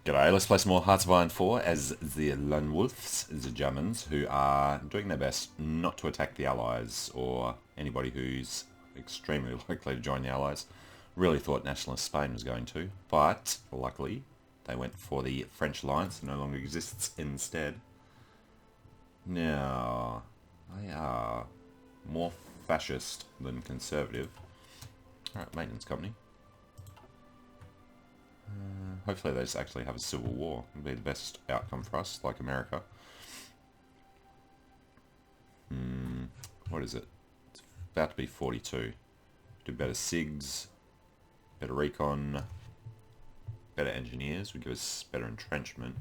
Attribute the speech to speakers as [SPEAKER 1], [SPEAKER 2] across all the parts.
[SPEAKER 1] G'day, let's play some more Hearts of Iron 4 as the Lone Wolves, the Germans, who are doing their best not to attack the Allies or anybody who's extremely likely to join the Allies. Really thought nationalist Spain was going to, but luckily they went for the French alliance that no longer exists instead. Now, they are more fascist than conservative. Alright, maintenance company. Hopefully they just actually have a civil war. It'd be the best outcome for us, like America. What is it? It's about to be 42. Do better SIGs, better recon, better engineers would give us better entrenchment.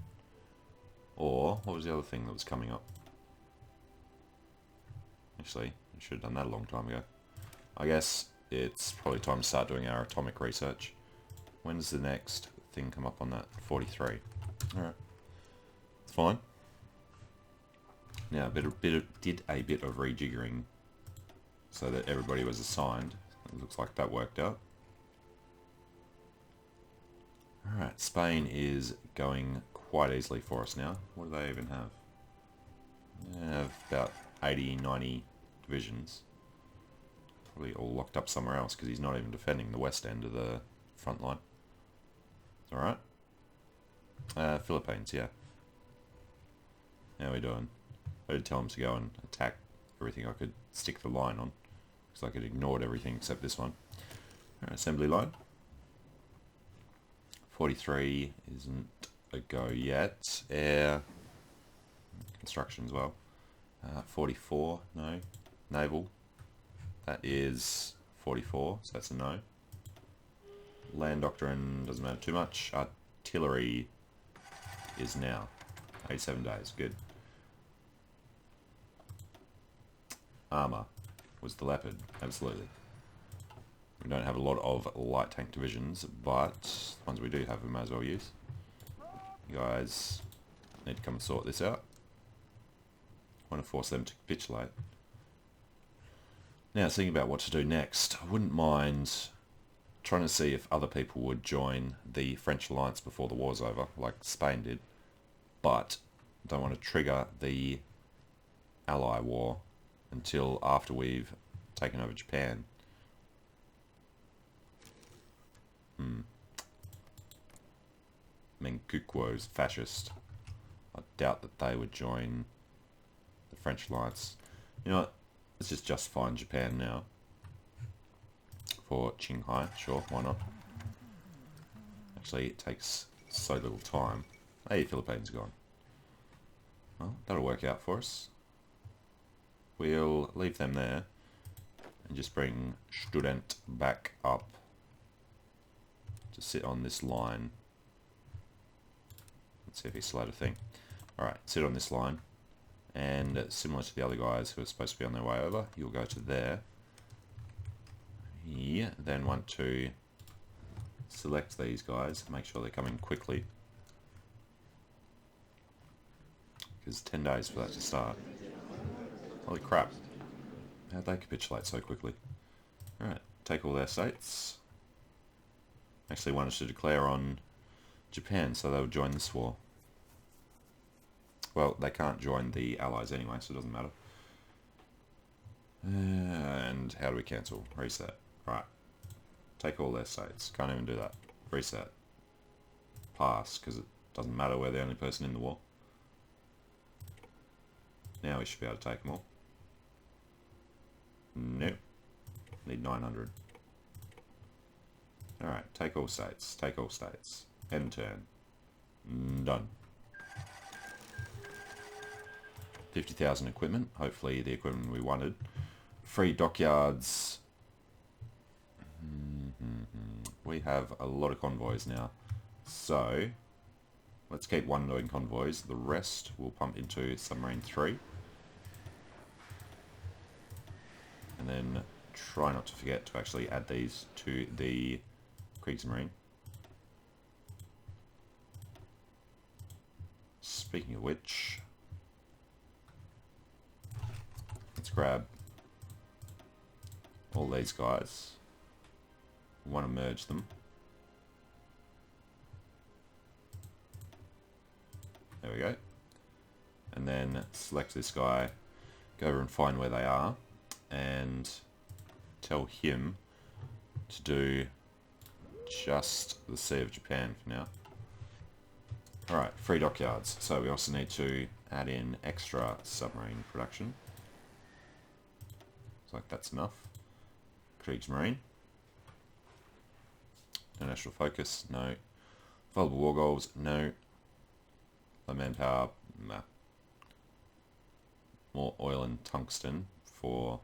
[SPEAKER 1] Or, what was the other thing that was coming up? Actually, we should have done that a long time ago. I guess it's probably time to start doing our atomic research. When does the next thing come up on that? 43. Alright. It's fine. Now, did a bit of rejiggering so that everybody was assigned. It looks like that worked out. Alright, Spain is going quite easily for us now. What do they even have? They have about 80, 90 divisions. Probably all locked up somewhere else because he's not even defending the west end of the front line. Alright. Philippines, yeah. How are we doing? I did tell him to go and attack everything I could stick the line on. Because I could ignored everything except this one. Alright, assembly line. 43 isn't a go yet. Air. Construction as well. 44, no. Naval. That is 44, so that's a no. Land doctrine doesn't matter too much. Artillery is now 87 days. Good. Armor was the Leopard. Absolutely. We don't have a lot of light tank divisions, but the ones we do have we may as well use. You guys need to come and sort this out. I want to force them to capitulate. Now, thinking about what to do next, I wouldn't mind trying to see if other people would join the French alliance before the war's over, like Spain did, but don't want to trigger the Ally war until after we've taken over Japan. Menkukuo's fascist. I doubt that they would join the French alliance. You know what? Let's just justify in Japan now. For Qinghai, sure, why not? Actually, it takes so little time. Hey, Philippines gone. Well, that'll work out for us. We'll leave them there and just bring Student back up to sit on this line. Let's see if he's slowed a thing. Alright, sit on this line, and similar to the other guys who are supposed to be on their way over, you'll go to there. Yeah, then want to select these guys, make sure they're coming quickly. Because 10 days for that to start. Holy crap. How'd they capitulate so quickly? Alright, take all their states. Actually wanted to declare on Japan so they would join this war. Well, they can't join the Allies anyway, so it doesn't matter. And how do we cancel? Reset. Right. Take all their states. Can't even do that. Reset. Pass, because it doesn't matter, we're the only person in the war. Now we should be able to take them all. Nope. Need 900. Alright, take all states. Take all states. End turn. Done. 50,000 equipment. Hopefully the equipment we wanted. Free dockyards. We have a lot of convoys now. So, let's keep one doing convoys. The rest we'll pump into submarine 3. And then try not to forget to actually add these to the Kriegsmarine. Speaking of which, let's grab all these guys. We want to merge them. There we go. And then select this guy, go over and find where they are, and tell him to do just the Sea of Japan for now. Alright, 3 dockyards. So we also need to add in extra submarine production. Looks like that's enough. Kriegsmarine. No national focus, no. Available war goals, no. Low manpower, nah. More oil and tungsten for...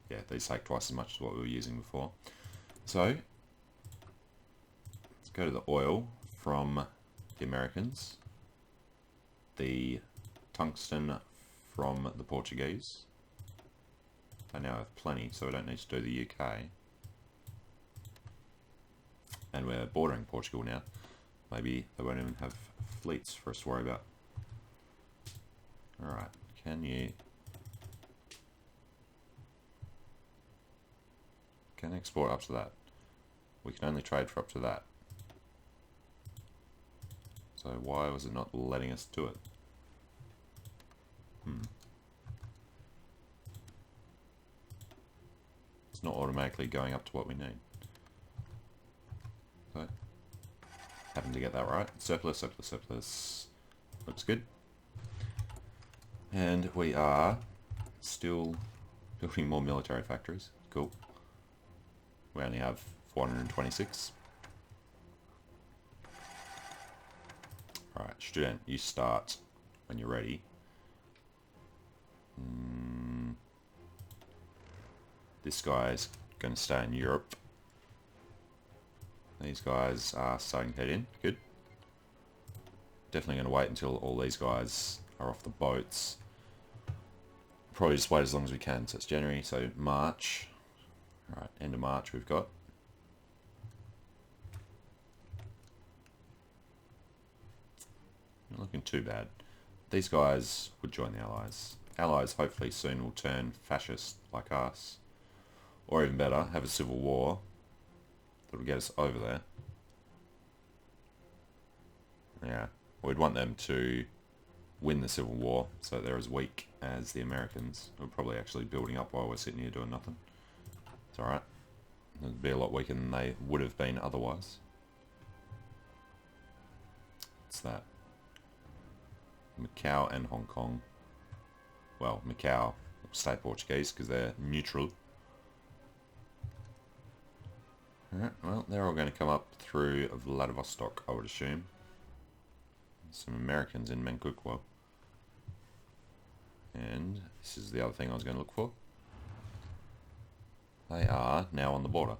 [SPEAKER 1] yeah, these take twice as much as what we were using before. So, let's go to the oil from the Americans. The tungsten from the Portuguese. They now have plenty, so we don't need to do the UK. And we're bordering Portugal now. Maybe they won't even have fleets for us to worry about. Alright, can export up to that. We can only trade for up to that. So why was it not letting us do it? It's not automatically going up to what we need. So, happened to get that right. Surplus, surplus, surplus. Looks good. And we are still building more military factories. Cool. We only have 426. Alright, student, you start when you're ready. This guy's going to stay in Europe. These guys are starting to head in. Good. Definitely going to wait until all these guys are off the boats. Probably just wait as long as we can. So it's January, so March. Alright, end of March we've got. Not looking too bad. These guys would join the Allies. Allies hopefully soon will turn fascist like us. Or even better, have a civil war that'll get us over there. Yeah, we'd want them to win the civil war so they're as weak as the Americans. We're probably actually building up while we're sitting here doing nothing. It's alright. They'd be a lot weaker than they would have been otherwise. What's that? Macau and Hong Kong. Well, Macau will stay Portuguese because they're neutral. Alright, well, they're all going to come up through Vladivostok, I would assume. Some Americans in Manchukuo. And this is the other thing I was going to look for. They are now on the border.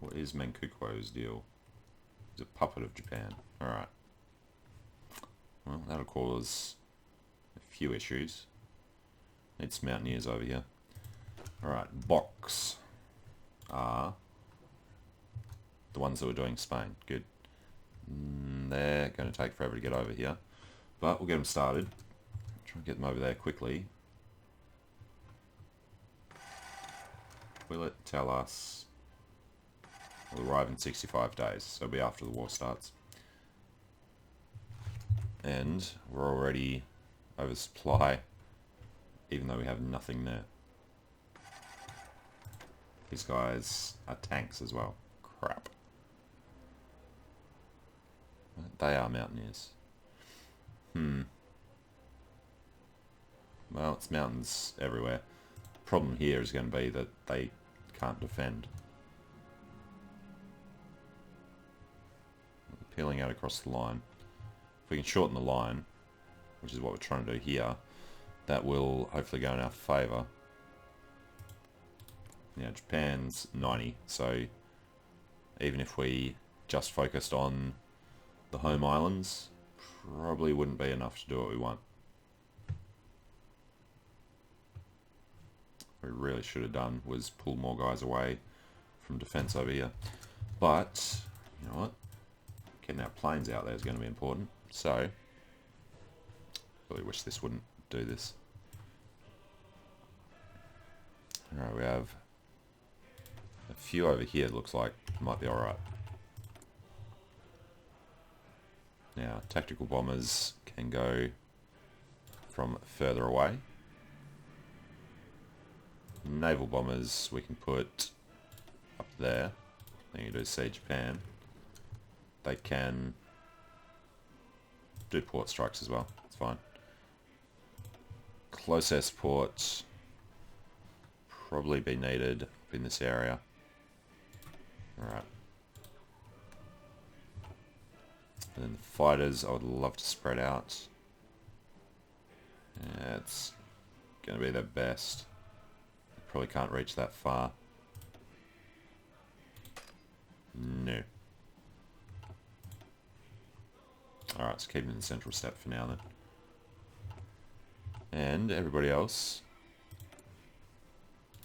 [SPEAKER 1] What is Manchukuo's deal? He's a puppet of Japan. Alright. Well, that'll cause a few issues. Need some mountaineers over here. Alright, Box are the ones that were doing Spain. Good. They're going to take forever to get over here. But we'll get them started. Try and get them over there quickly. Will it tell us? We'll arrive in 65 days, so it'll be after the war starts. And we're already oversupply, even though we have nothing there. These guys are tanks as well. Crap. They are mountaineers. Well, it's mountains everywhere. Problem here is going to be that they can't defend. Peeling out across the line. If we can shorten the line, which is what we're trying to do here, that will hopefully go in our favour. Now Japan's 90, so even if we just focused on the home islands, probably wouldn't be enough to do what we want. What we really should have done was pull more guys away from defence over here. But, you know what? Getting our planes out there is going to be important. So, really wish this wouldn't do this. Alright, we have a few over here, it looks like might be alright. Now, tactical bombers can go from further away. Naval bombers we can put up there. Then you do see Japan. They can do port strikes as well. It's fine. Close air support probably be needed in this area. Alright. And then the fighters I would love to spread out. Yeah, it's going to be their best. They probably can't reach that far. No. Alright, let's keep them in the central step for now then. And everybody else,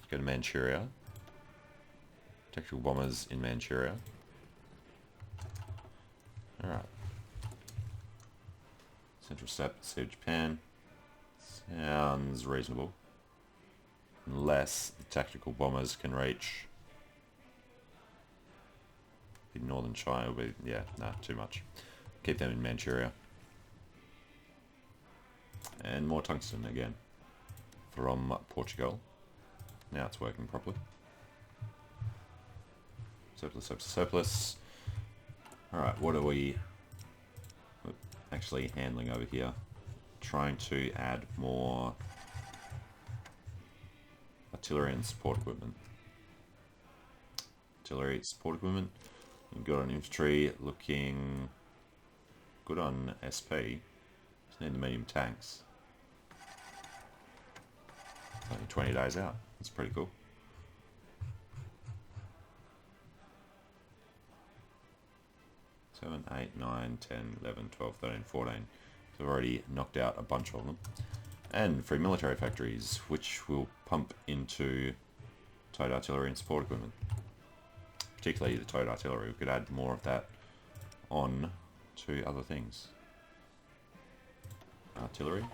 [SPEAKER 1] go to Manchuria. Tactical bombers in Manchuria. Alright. Central step, Sea of Japan. Sounds reasonable. Unless the tactical bombers can reach the northern China. Will be, yeah, nah, too much. Keep them in Manchuria. And more tungsten again from Portugal. Now it's working properly. Surplus, surplus, surplus. Alright, what are we actually handling over here? Trying to add more artillery and support equipment. Artillery, support equipment. Good on infantry, looking good on SP. Just need the medium tanks. Only 20 days out. That's pretty cool. Seven, 8, 9, 10, 11, 12, 13, 14. So we've already knocked out a bunch of them. And free military factories, which will pump into towed artillery and support equipment. Particularly the towed artillery. We could add more of that on to other things. Artillery.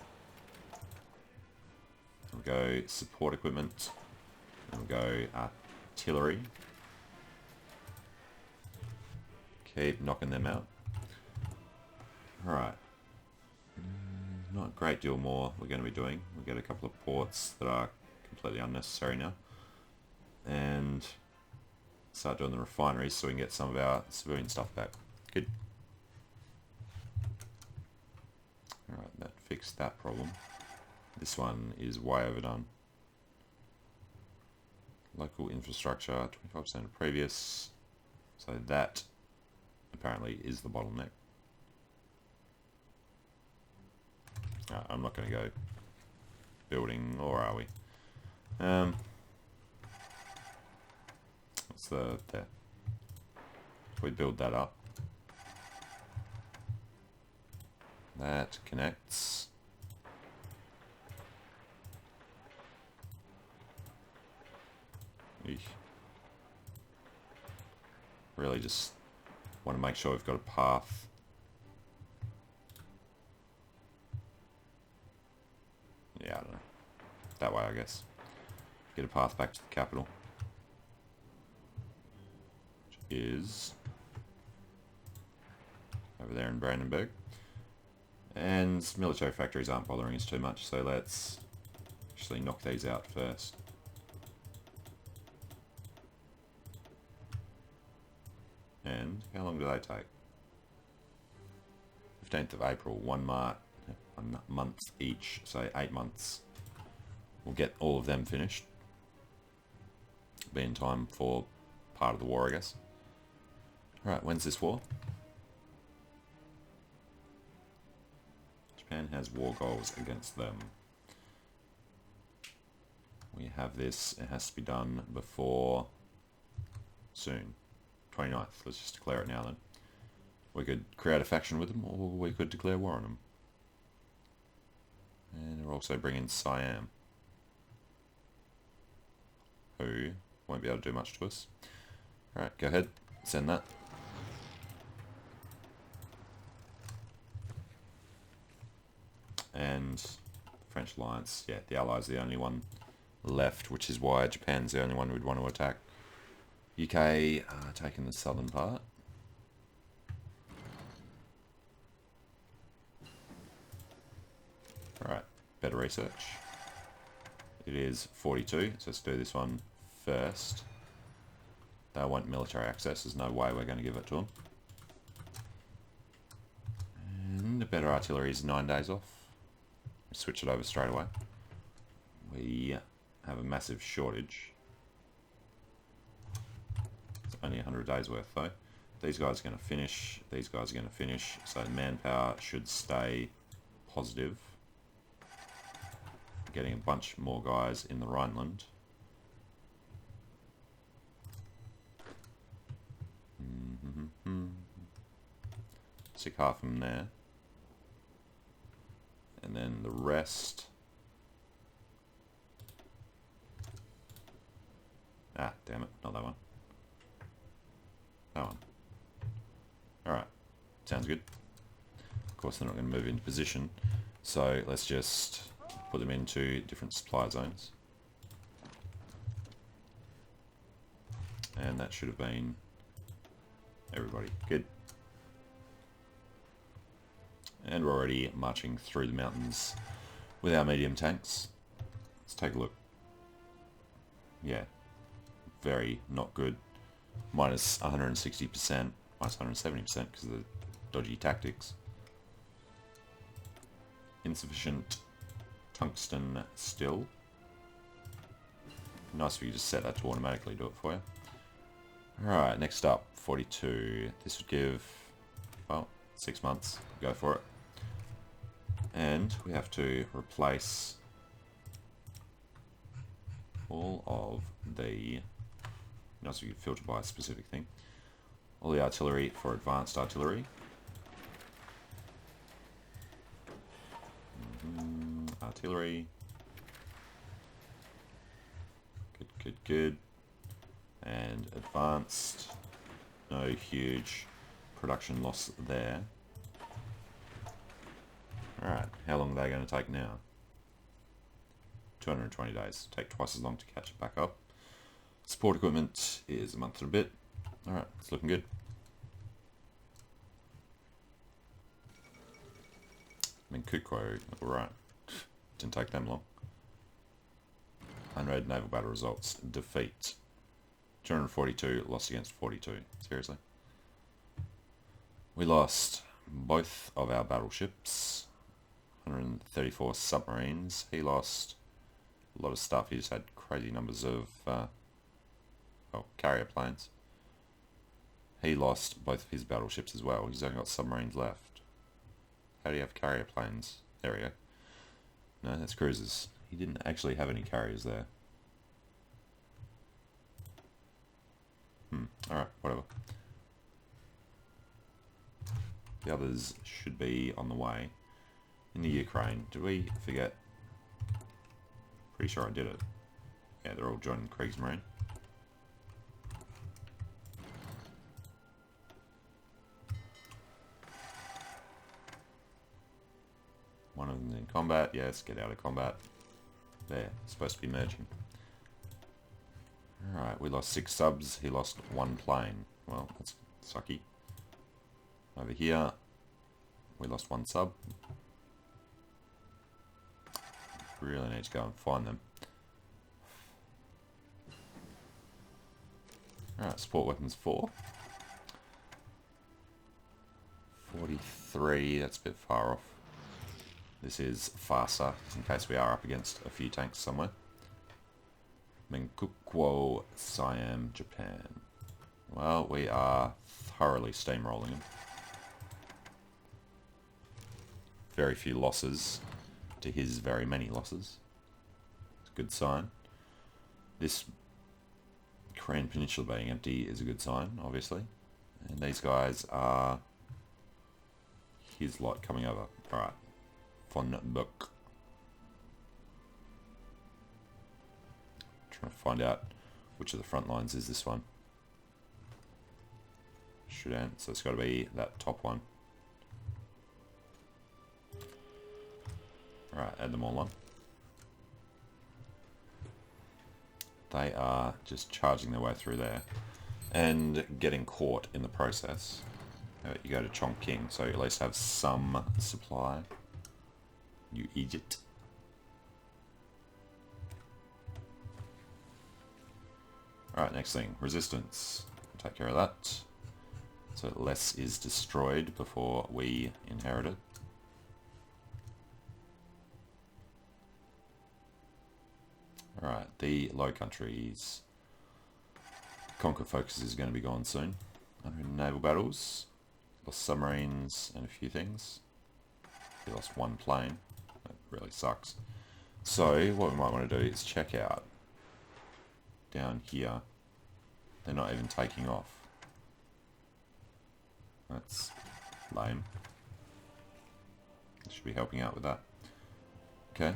[SPEAKER 1] We'll go support equipment. We'll go artillery. Keep knocking them out. Alright. Not a great deal more we're going to be doing. We'll get a couple of ports that are completely unnecessary now. And start doing the refineries so we can get some of our civilian stuff back. Good. Alright, that fixed that problem. This one is way overdone. Local infrastructure, 25% of previous. So that apparently is the bottleneck. I'm not going to go building, or are we? What's there? If we build that up. That connects. Eesh. Really just want to make sure we've got a path. Yeah, I don't know. That way, I guess. Get a path back to the capital. Which is over there in Brandenburg. And military factories aren't bothering us too much, so let's actually knock these out first. And how long do they take? 15th of April, 1 month each, so 8 months. We'll get all of them finished. Be in time for part of the war, I guess. Alright, when's this war? Japan has war goals against them. We have this, it has to be done before soon. 29th, let's just declare it now then. We could create a faction with them, or we could declare war on them. And we'll also bring in Siam, who won't be able to do much to us. Alright, go ahead, send that. And French alliance, yeah, the Allies are the only one left, which is why Japan's the only one we'd want to attack. UK taking the southern part. better research. It is 42, so let's do this one first. They want military access, there's no way we're going to give it to them. And the better artillery is 9 days off. Switch it over straight away. We have a massive shortage. It's only 100 days worth though. These guys are going to finish, these guys are going to finish, so manpower should stay positive. Getting a bunch more guys in the Rhineland. Stick half of them there. And then the rest. Ah, damn it, not that one. That one. Alright, sounds good. Of course they're not going to move into position, so let's just put them into different supply zones. And that should have been everybody. Good. And we're already marching through the mountains with our medium tanks. Let's take a look. Yeah, very not good. Minus 160%, minus 170% because of the dodgy tactics. Insufficient tungsten still. Nice if you just set that to automatically do it for you. Alright, next up, 42. This would give, well, 6 months. Go for it. And we have to replace all of the, nice if you could filter by a specific thing, all the artillery for advanced artillery. Artillery. Good. And advanced. No huge production loss there. Alright, how long are they going to take now? 220 days. Take twice as long to catch it back up. Support equipment is a month and a bit. Alright, it's looking good. Kukro, alright. Didn't take them long. Unrated naval battle results. Defeat. 242, lost against 42. Seriously. We lost both of our battleships. 134 submarines. He lost a lot of stuff. He just had crazy numbers of carrier planes. He lost both of his battleships as well. He's only got submarines left. How do you have carrier planes? There we go. No, that's cruisers. He didn't actually have any carriers there. Alright, whatever. The others should be on the way. In the Ukraine, did we forget? Pretty sure I did it. Yeah, they're all joining Kriegsmarine. One of them in combat. Yes, get out of combat. There, supposed to be merging. Alright, we lost 6 subs. He lost 1 plane. Well, that's sucky. Over here, we lost 1 sub. Really need to go and find them. Alright, support weapons 4. 43, that's a bit far off. This is Farsa, in case we are up against a few tanks somewhere. Menkukwo, Siam, Japan. Well, we are thoroughly steamrolling them. Very few losses to his very many losses. It's a good sign. This Korean Peninsula being empty is a good sign, obviously. And these guys are his lot coming over. Alright. Von Buck. Trying to find out which of the front lines is this one. Sudan, so it's got to be that top one. Alright, add them all on. They are just charging their way through there and getting caught in the process. You go to Chongqing, so you at least have some supply. You Egypt. Alright, next thing. Resistance. Take care of that. So less is destroyed before we inherit it. Alright, the Low Countries. Conquer focus is going to be gone soon. 100 naval battles. Lost submarines and a few things. We lost one plane. That really sucks. So, what we might want to do is check out down here. They're not even taking off. That's lame. Should be helping out with that. Okay.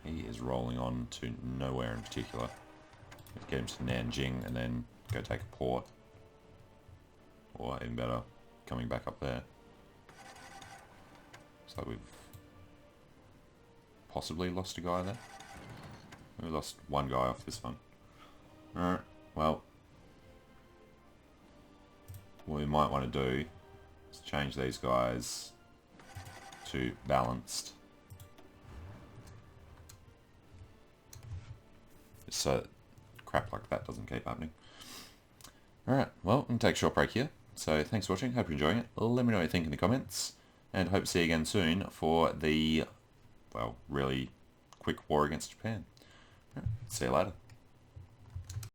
[SPEAKER 1] He is rolling on to nowhere in particular. Get him to Nanjing and then go take a port. Or even better, coming back up there. So we've possibly lost a guy there. We lost one guy off this one. Alright, well, what we might want to do is change these guys to balanced. So crap like that doesn't keep happening. Alright, well, I'm going to take a short break here. So thanks for watching, hope you're enjoying it. Let me know what you think in the comments. And hope to see you again soon for the, well, really quick war against Japan. Alright, see you later.